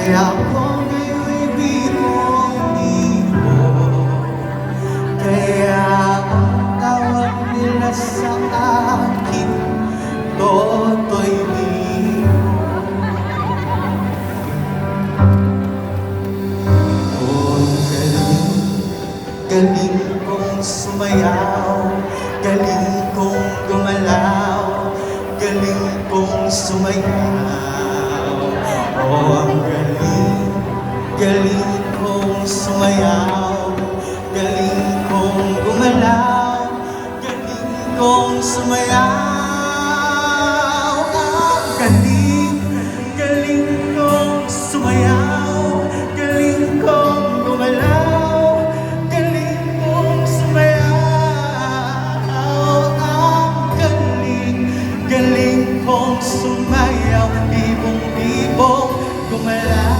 Kaya kung kayo'y biro-biro, kaya ang tawag nila sa akin, Totoy Biro. Oh, galing kong sumayaw, galing kong gumalaw, galing kong sumayaw. Oh, ang galing kong sumayaw, galing kong gumalaw, galing kong sumayaw. Galing kong sumayaw, galing kong gumalaw, galing kong sumayaw. Galing kong sumayaw, libong-libong gumalaw.